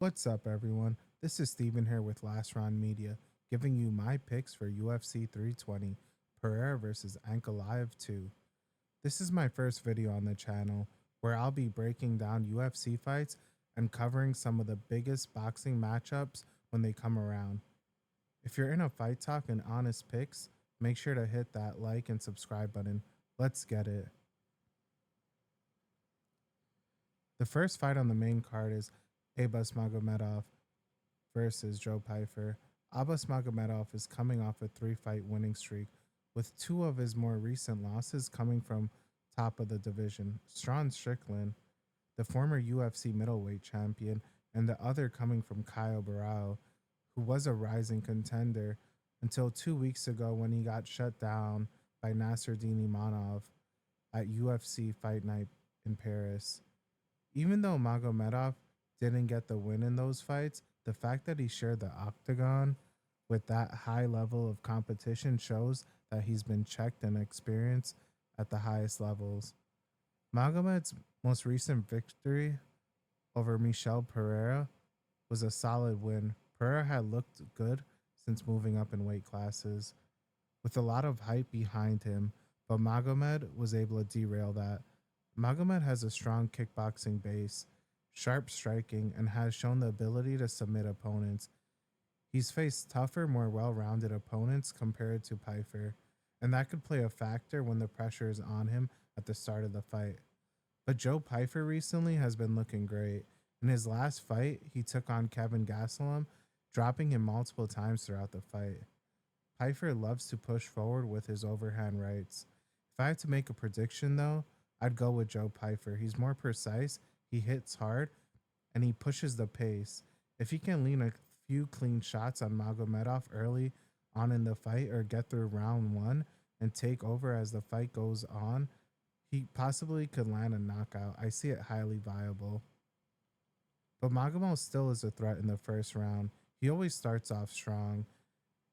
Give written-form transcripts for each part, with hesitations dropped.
What's up, everyone? This is Steven here with Last Round Media, giving you my picks for UFC 320, Pereira versus Ankalaev 2. This is my first video on the channel where I'll be breaking down UFC fights and covering some of the biggest boxing matchups when they come around. If you're in a fight talk and honest picks, make sure to hit that like and subscribe button. Let's get it. The first fight on the main card is Abbas Magomedov versus Joe Pyfer. Abbas Magomedov is coming off a 3-fight winning streak, with 2 of his more recent losses coming from top of the division. Strawn Strickland, the former UFC middleweight champion, and the other coming from Kyle Barao, who was a rising contender until 2 weeks ago when he got shut down by Nasruddin Imanov at UFC Fight Night in Paris. Even though Magomedov didn't get the win in those fights, the fact that he shared the octagon with that high level of competition shows that he's been checked and experienced at the highest levels. Magomed's most recent victory over Michel Pereira was a solid win. Pereira had looked good since moving up in weight classes, with a lot of hype behind him, but Magomed was able to derail that. Magomed has a strong kickboxing base, sharp striking, and has shown the ability to submit opponents. He's faced tougher, more well rounded opponents compared to Pyfer, and that could play a factor when the pressure is on him at the start of the fight. But Joe Pyfer recently has been looking great. In his last fight, he took on Kevin Gastelum, dropping him multiple times throughout the fight. Pyfer loves to push forward with his overhand rights. If I had to make a prediction, though, I'd go with Joe Pyfer. He's more precise, he hits hard, and he pushes the pace. If he can lean a few clean shots on Magomedov early on in the fight or get through round 1 and take over as the fight goes on, he possibly could land a knockout. I see it highly viable. But Magomed still is a threat in the first round. He always starts off strong,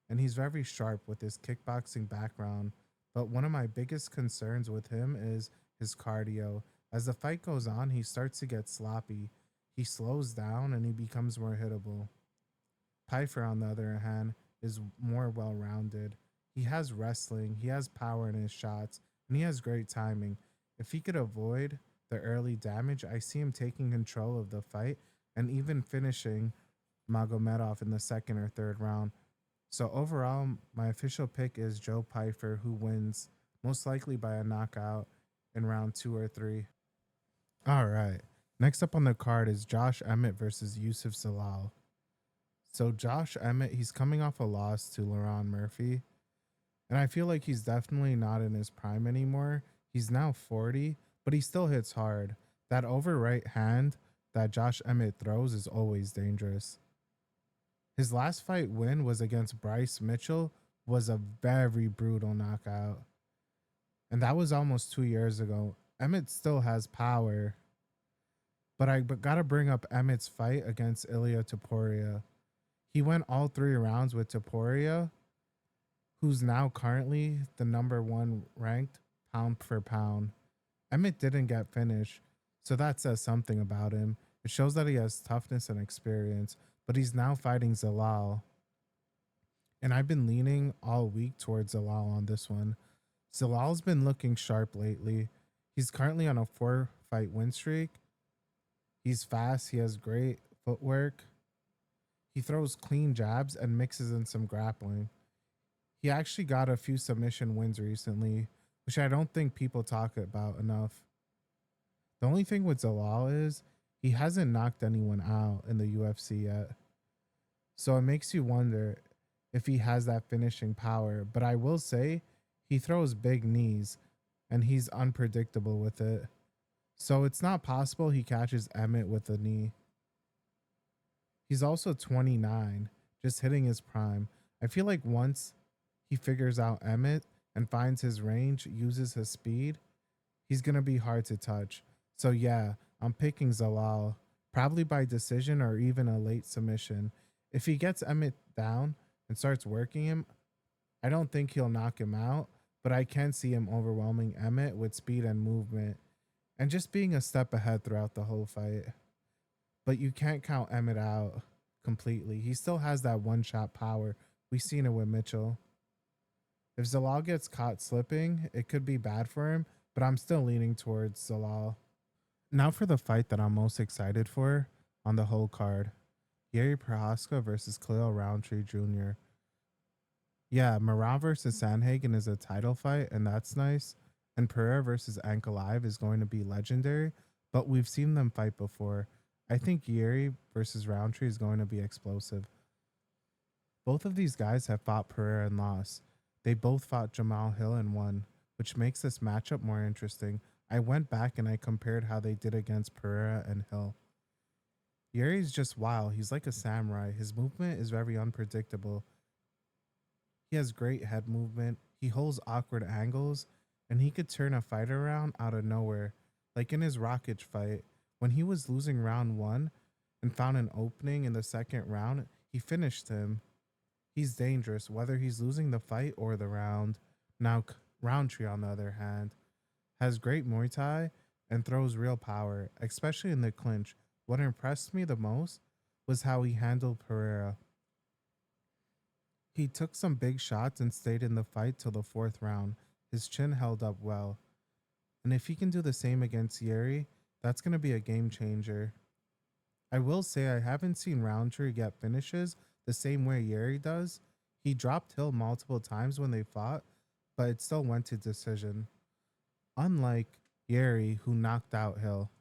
and he's very sharp with his kickboxing background. But one of my biggest concerns with him is his cardio. As the fight goes on, he starts to get sloppy. He slows down and he becomes more hittable. Pyfer, on the other hand, is more well rounded. He has wrestling, he has power in his shots, and he has great timing. If he could avoid the early damage, I see him taking control of the fight and even finishing Magomedov in the second or third round. So overall, my official pick is Joe Pyfer, who wins most likely by a knockout in round 2 or 3. All right. Next up on the card is Josh Emmett versus Youssef Zalal. So Josh Emmett, he's coming off a loss to Laron Murphy, and I feel like he's definitely not in his prime anymore. He's now 40, but he still hits hard. That over right hand that Josh Emmett throws is always dangerous. His last fight win was against Bryce Mitchell, was a very brutal knockout. And that was almost 2 years ago. Emmett still has power, but I gotta bring up Emmett's fight against Ilia Topuria. He went all 3 rounds with Topuria, who's now currently the number 1 ranked pound for pound. Emmett didn't get finished, so that says something about him. It shows that he has toughness and experience, but he's now fighting Zalal. And I've been leaning all week towards Zalal on this one. Zalal's been looking sharp lately. He's currently on a 4-fight win streak. He's fast, he has great footwork. He throws clean jabs and mixes in some grappling. He actually got a few submission wins recently, which I don't think people talk about enough. The only thing with Zalal is he hasn't knocked anyone out in the UFC yet. So it makes you wonder if he has that finishing power. But I will say he throws big knees and he's unpredictable with it. So it's not possible he catches Emmett with a knee. He's also 29, just hitting his prime. I feel like once he figures out Emmett and finds his range, uses his speed, he's going to be hard to touch. So yeah, I'm picking Zalal, probably by decision or even a late submission. If he gets Emmett down and starts working him, I don't think he'll knock him out, but I can see him overwhelming Emmett with speed and movement and just being a step ahead throughout the whole fight. but you can't count Emmett out completely. He still has that one shot power. We've seen it with Mitchell. If Zalal gets caught slipping, it could be bad for him, but I'm still leaning towards Zalal. Now for the fight that I'm most excited for on the whole card. Jiri Prochazka versus Khalil Rountree Jr. Yeah, Merab versus Sandhagen is a title fight, and that's nice. And Pereira versus Ankalaev is going to be legendary, but we've seen them fight before. I think Jiri versus Rountree is going to be explosive. Both of these guys have fought Pereira and lost. They both fought Jamal Hill and won, which makes this matchup more interesting. I went back and I compared how they did against Pereira and Hill. Yuri's just wild. He's like a samurai. His movement is very unpredictable. He has great head movement. He holds awkward angles, and he could turn a fight around out of nowhere. Like in his Rockage fight, when he was losing round one and found an opening in the second round, he finished him. He's dangerous, whether he's losing the fight or the round. Now, Rountree, on the other hand, has great Muay Thai and throws real power, especially in the clinch. What impressed me the most was how he handled Pereira. He took some big shots and stayed in the fight till the fourth round. His chin held up well. And if he can do the same against Jiri, that's going to be a game changer. I will say I haven't seen Rountree get finishes the same way Jiri does. He dropped Hill multiple times when they fought, but it still went to decision. Unlike Jiri, who knocked out Hill.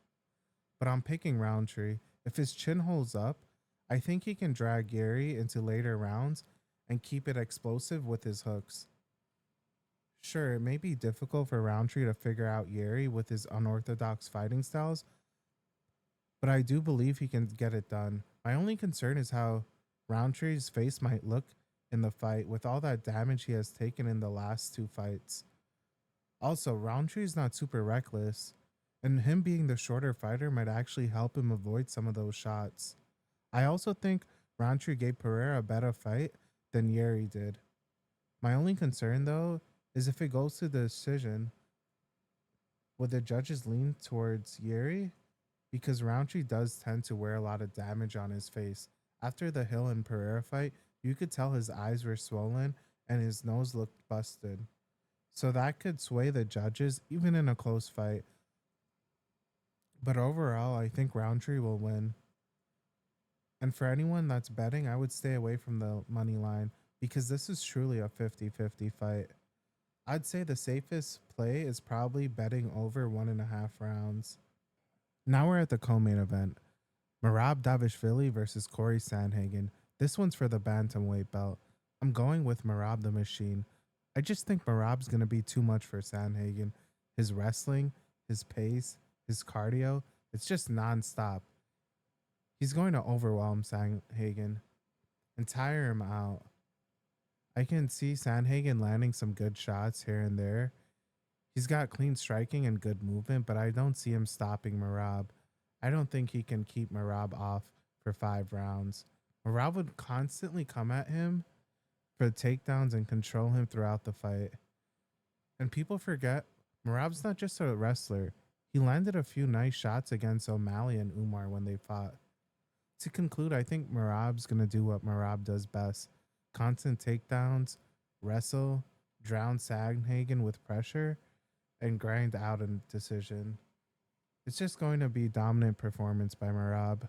But I'm picking Rountree. If his chin holds up, I think he can drag Jiri into later rounds and keep it explosive with his hooks. Sure, it may be difficult for Rountree to figure out Jiri with his unorthodox fighting styles, but I do believe he can get it done. My only concern is how Rountree's face might look in the fight with all that damage he has taken in the last two fights. Also, Rountree is not super reckless, and him being the shorter fighter might actually help him avoid some of those shots. I also think Rountree gave Pereira a better fight than Jiri did. My only concern, though, is if it goes to the decision, would the judges lean towards Jiri? Because Rountree does tend to wear a lot of damage on his face. After the Hill and Pereira fight, you could tell his eyes were swollen and his nose looked busted. So that could sway the judges even in a close fight. But overall, I think Rountree will win. And for anyone that's betting, I would stay away from the money line because this is truly a 50-50 fight. I'd say the safest play is probably betting over 1.5 rounds. Now we're at the co-main event. Merab Dvalishvili versus Cory Sandhagen. This one's for the bantamweight belt. I'm going with Merab the Machine. I just think Merab's going to be too much for Sandhagen. His wrestling, his pace, his cardio, it's just nonstop. He's going to overwhelm Sandhagen and tire him out. I can see Sandhagen landing some good shots here and there. He's got clean striking and good movement, but I don't see him stopping Merab. I don't think he can keep Merab off for 5 rounds. Merab would constantly come at him for takedowns and control him throughout the fight. And people forget, Merab's not just a wrestler. He landed a few nice shots against O'Malley and Umar when they fought. To conclude, I think Merab's going to do what Merab does best. Constant takedowns, wrestle, drown Sandhagen with pressure, and grind out a decision. It's just going to be dominant performance by Merab.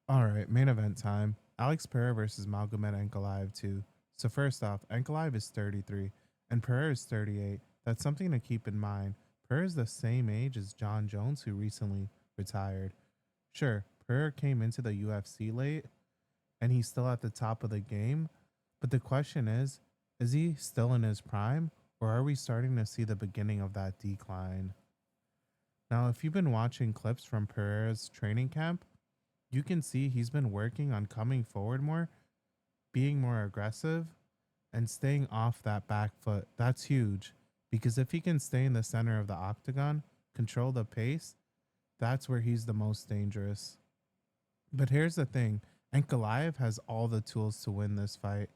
Alright, main event time. Alex Pereira versus Magomed Ankalaev 2. So first off, Ankalaev is 33 and Pereira is 38. That's something to keep in mind. Pereira is the same age as John Jones, who recently retired. Sure, Pereira came into the UFC late and he's still at the top of the game, but the question is he still in his prime, or are we starting to see the beginning of that decline? Now, if you've been watching clips from Pereira's training camp, you can see he's been working on coming forward more, being more aggressive, and staying off that back foot. That's huge, because if he can stay in the center of the octagon, control the pace, that's where he's the most dangerous. But here's the thing, Ankalaev has all the tools to win this fight.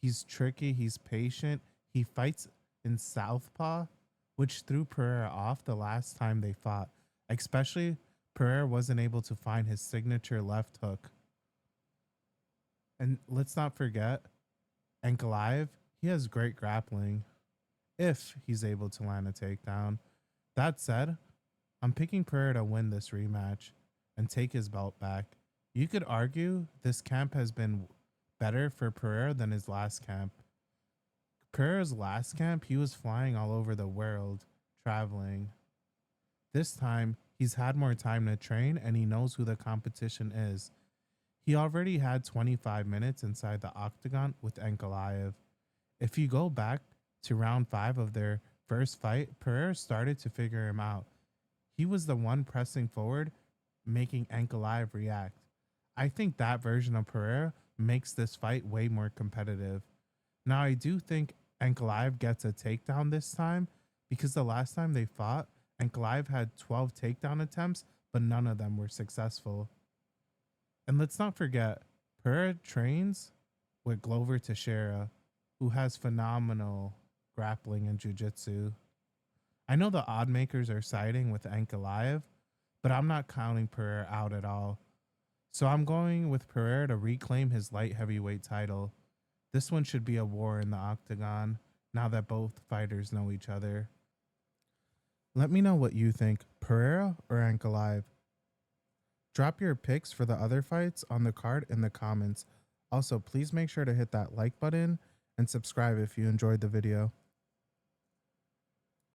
He's tricky, he's patient, he fights in southpaw, which threw Pereira off the last time they fought, especially Pereira wasn't able to find his signature left hook. And let's not forget, Ankalaev, he has great grappling if he's able to land a takedown. That said, I'm picking Pereira to win this rematch and take his belt back. You could argue this camp has been better for Pereira than his last camp. Pereira's last camp, he was flying all over the world, traveling. This time, he's had more time to train and he knows who the competition is. He already had 25 minutes inside the octagon with Ankalaev. If you go back to round 5 of their first fight, Pereira started to figure him out. He was the one pressing forward, making Ankalaev react. I think that version of Pereira makes this fight way more competitive. Now, I do think Ankalaev gets a takedown this time because the last time they fought, Ankalaev had 12 takedown attempts, but none of them were successful. And let's not forget, Pereira trains with Glover Teixeira, who has phenomenal grappling and jiu-jitsu. I know the odd makers are siding with Ankalaev, but I'm not counting Pereira out at all. So I'm going with Pereira to reclaim his light heavyweight title. This one should be a war in the octagon, now that both fighters know each other. Let me know what you think, Pereira or Ankalaev. Drop your picks for the other fights on the card in the comments. Also, please make sure to hit that like button and subscribe if you enjoyed the video.